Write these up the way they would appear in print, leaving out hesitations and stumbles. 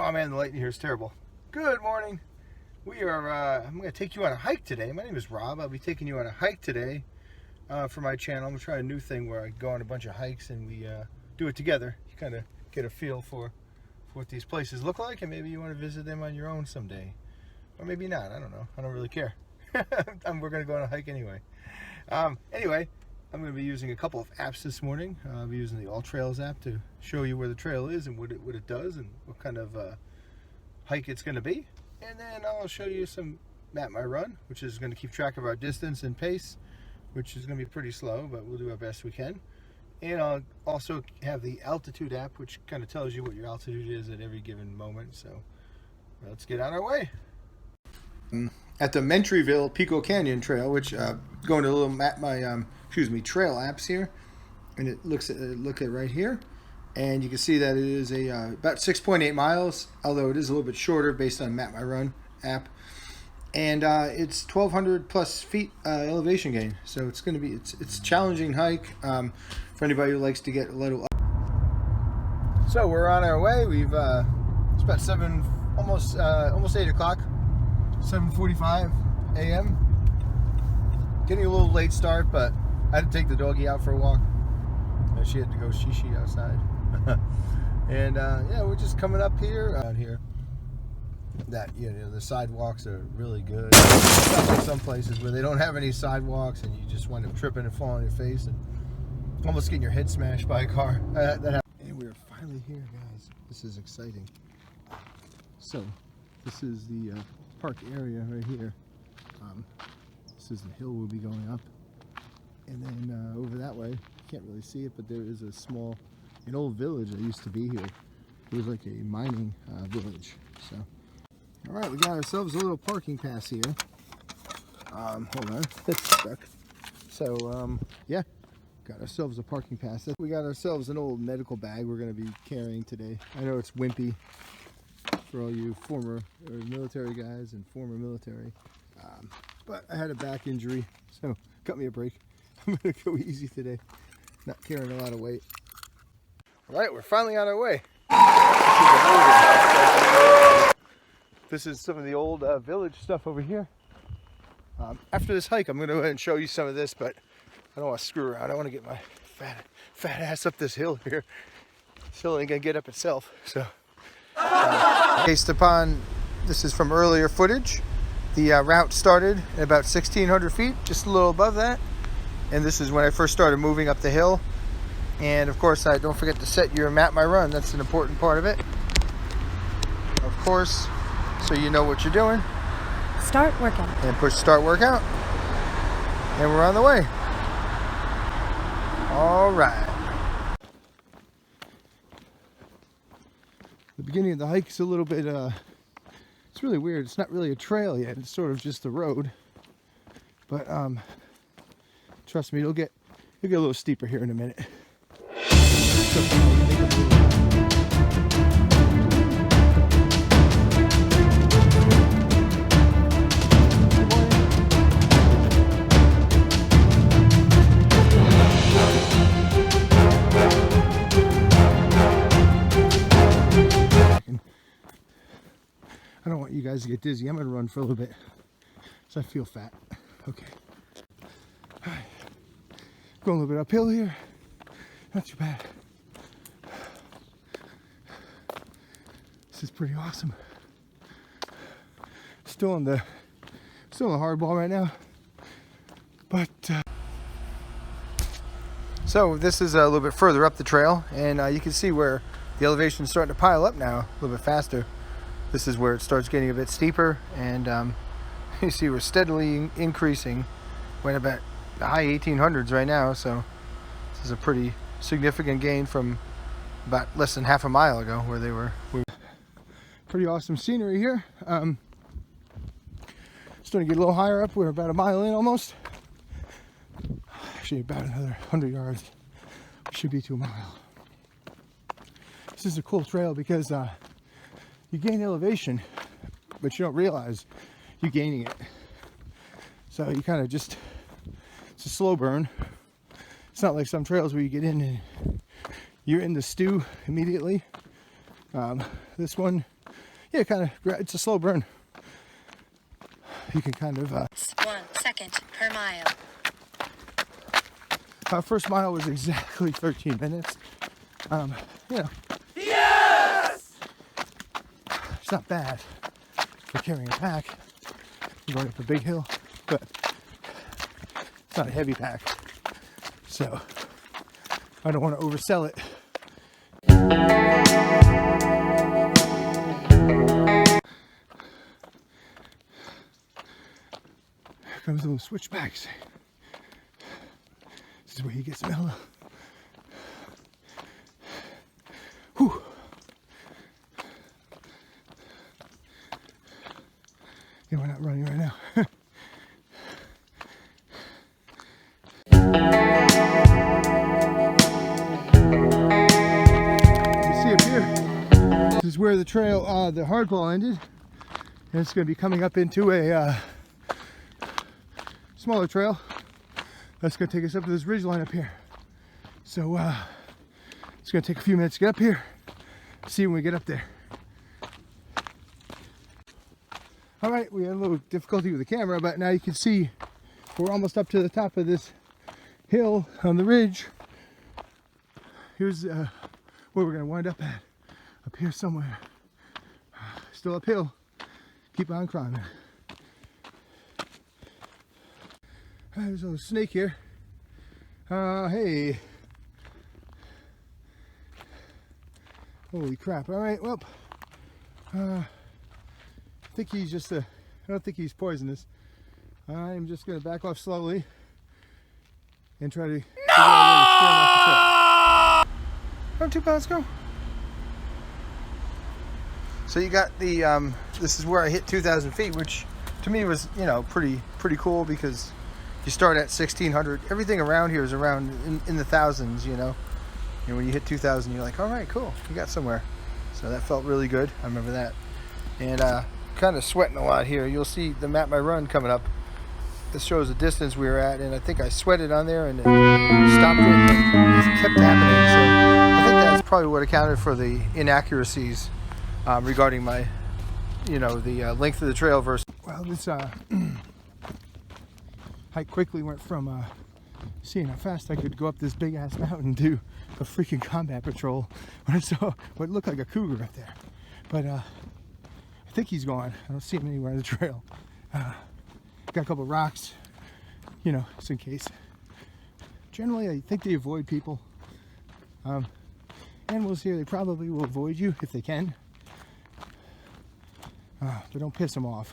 Oh man, the lighting here is terrible. Good morning. We are, I'm going to take you on a hike today. My name is Rob. I'll be taking you on a hike today for my channel. I'm going to try a new thing where I go on a bunch of hikes and we do it together. You kind of get a feel for what these places look like, and maybe you want to visit them on your own someday. Or maybe not. I don't know. I don't really care. We're going to go on a hike anyway. Anyway, I'm going to be using a couple of apps this morning. I'll be using the All Trails app to show you where the trail is and what it does and what kind of hike it's going to be. And then I'll show you some Map My Run, which is going to keep track of our distance and pace, which is going to be pretty slow, but we'll do our best we can. And I'll also have the altitude app, which kind of tells you what your altitude is at every given moment. So let's get on our way. At the Mentryville Pico Canyon trail, which going to a little trail apps here, and look at right here, and you can see that it is about 6.8 miles, although it is a little bit shorter based on Map My Run app, and it's 1,200 plus feet elevation gain. So it's going to be it's a challenging hike for anybody who likes to get a little up. So we're on our way. We've it's about almost 8 o'clock. 7:45 a.m. Getting a little late start, but I had to take the doggy out for a walk. She had to go she outside. And yeah, we're just coming up here. Out here, that the sidewalks are really good. It's not like some places where they don't have any sidewalks and you just wind up tripping and falling on your face and almost getting your head smashed by a car. And we're finally here, guys. This is exciting. So this is the park area right here. This is the hill we'll be going up, and then over that way, you can't really see it, but there is an old village that used to be here. It was like a mining village. So, all right, we got ourselves a little parking pass here. Hold on, it's stuck. So, yeah, got ourselves a parking pass. We got ourselves an old medical bag we're going to be carrying today. I know it's wimpy for all you former military guys and former military, but I had a back injury, so cut me a break. I'm gonna go easy today, not carrying a lot of weight. All right, we're finally on our way. This is some of the old village stuff over here. After this hike, I'm gonna go ahead and show you some of this, but I don't want to screw around. I want to get my fat ass up this hill here. This hill ain't gonna get up itself, so. Based upon, this is from earlier footage, the route started at about 1,600 feet, just a little above that, and this is when I first started moving up the hill. And of course, don't forget to set your Map My Run. That's an important part of it, of course, so you know what you're doing. Start workout. And push start workout, and we're on the way. All right. The beginning of the hike is a little bit, it's really weird. It's not really a trail yet. It's sort of just a road. But trust me, it'll get a little steeper here in a minute. I don't want you guys to get dizzy. I'm going to run for a little bit so I feel fat. Okay. All right. Going a little bit uphill here. Not too bad. This is pretty awesome. Still on the hardball right now. But so this is a little bit further up the trail, and you can see where the elevation is starting to pile up now a little bit faster. This is where it starts getting a bit steeper, and you see we're steadily increasing. We're at about the high 1800s right now, so this is a pretty significant gain from about less than half a mile ago where they were. Pretty awesome scenery here. Starting to get a little higher up. We're about a mile in almost. Actually, about another 100 yards. We should be to a mile. This is a cool trail because you gain elevation, but you don't realize you're gaining it. So you kind of it's a slow burn. It's not like some trails where you get in and you're in the stew immediately. This one, yeah, kind of, it's a slow burn. You can kind of 1 second per mile. our first mile was exactly 13 minutes. You know, Yes! it's not bad for carrying a pack. I'm going up a big hill, but it's not a heavy pack, so I don't want to oversell it. Here comes the little switchbacks. This is where you get some mellow. Whew. Yeah, we're not running right now. You see up here, this is where the trail, the hardball ended. And it's going to be coming up into a smaller trail. That's going to take us up to this ridge line up here. So it's going to take a few minutes to get up here. See when we get up there. All right, we had a little difficulty with the camera, but now you can see we're almost up to the top of this hill on the ridge. Here's where we're going to wind up at. Up here somewhere. Still uphill. Keep on climbing. There's a little snake here. Hey. Holy crap. All right, well, I think he's just I don't think he's poisonous. I'm just going to back off slowly and try to figure out a way to scare him off the trail. Run 2 pounds, go. So you got the, this is where I hit 2,000 feet, which to me was, you know, pretty cool because you start at 1,600. Everything around here is around in the thousands, you know. And when you hit 2,000, you're like, all right, cool, you got somewhere. So that felt really good. I remember that. And kind of sweating a lot here. You'll see the Map My Run coming up. This shows the distance we were at, and I think I sweated on there and it stopped it, and it kept happening. So I think that's probably what accounted for the inaccuracies regarding my, you know, the length of the trail versus. Well, this hike quickly went from seeing how fast I could go up this big ass mountain to a freaking combat patrol when I saw what looked like a cougar up there. But I think he's gone. I don't see him anywhere on the trail. Got a couple of rocks, you know, just in case. Generally, I think they avoid people. Animals here, they probably will avoid you if they can. But don't piss them off.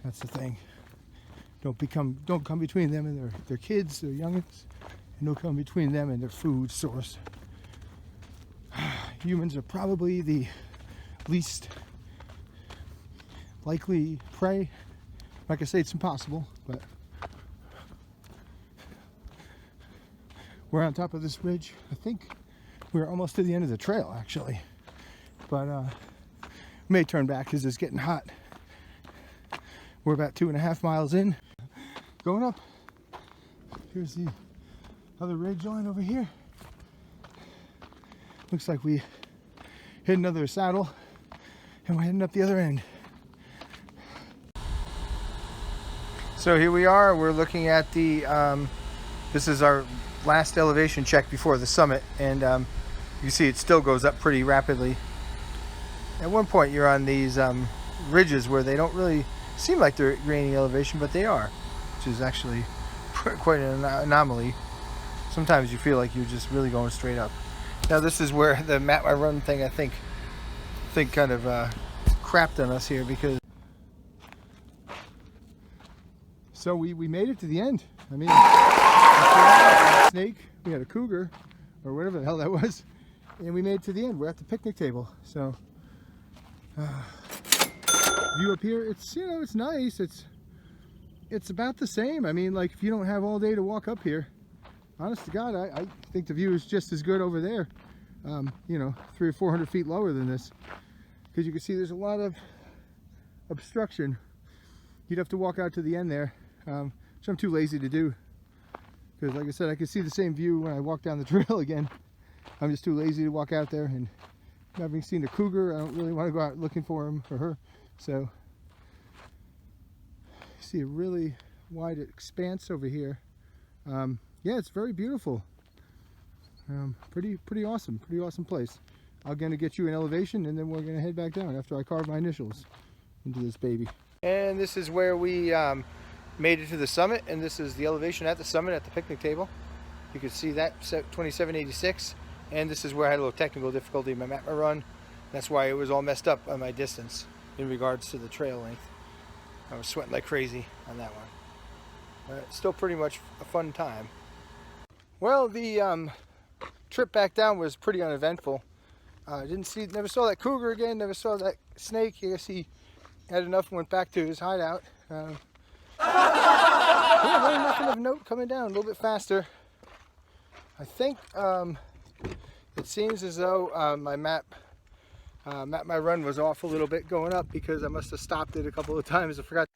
That's the thing. Don't come between them and their kids, their youngins, and don't come between them and their food source. Humans are probably the least likely prey. Like I say, it's impossible, but we're on top of this ridge. I think we're almost to the end of the trail, actually. But we may turn back because it's getting hot. We're about 2.5 miles in. Going up. Here's the other ridge line over here. Looks like we hit another saddle and we're heading up the other end. So here we are, we're looking at the, this is our last elevation check before the summit, and you see it still goes up pretty rapidly. At one point you're on these ridges where they don't really seem like they're gaining elevation, but they are, which is actually quite an anomaly. Sometimes you feel like you're just really going straight up. Now this is where the Map My Run thing I think kind of crapped on us here, because so we made it to the end. I mean, a snake, we had a cougar, or whatever the hell that was, and we made it to the end. We're at the picnic table. So, view up here, it's, you know, it's nice. It's about the same. I mean, like, if you don't have all day to walk up here, honest to God, I think the view is just as good over there. You know, 300 or 400 feet lower than this, because you can see there's a lot of obstruction. You'd have to walk out to the end there. Which I'm too lazy to do, because like I said, I can see the same view when I walk down the trail again. I'm just too lazy to walk out there and having seen a cougar, I don't really want to go out looking for him or her. So you see a really wide expanse over here. Yeah, it's very beautiful. Pretty awesome place. I'm gonna get you an elevation, and then we're gonna head back down after I carve my initials into this baby. And this is where we made it to the summit, and this is the elevation at the summit at the picnic table. You can see that 2786, and this is where I had a little technical difficulty in my map run. That's why it was all messed up on my distance in regards to the trail length. I was sweating like crazy on that one. Still pretty much a fun time. Well, the trip back down was pretty uneventful. Never saw that cougar again, never saw that snake. I guess he had enough and went back to his hideout. Yeah, really nothing of note coming down, a little bit faster. I think it seems as though my my run was off a little bit going up because I must have stopped it a couple of times. I forgot.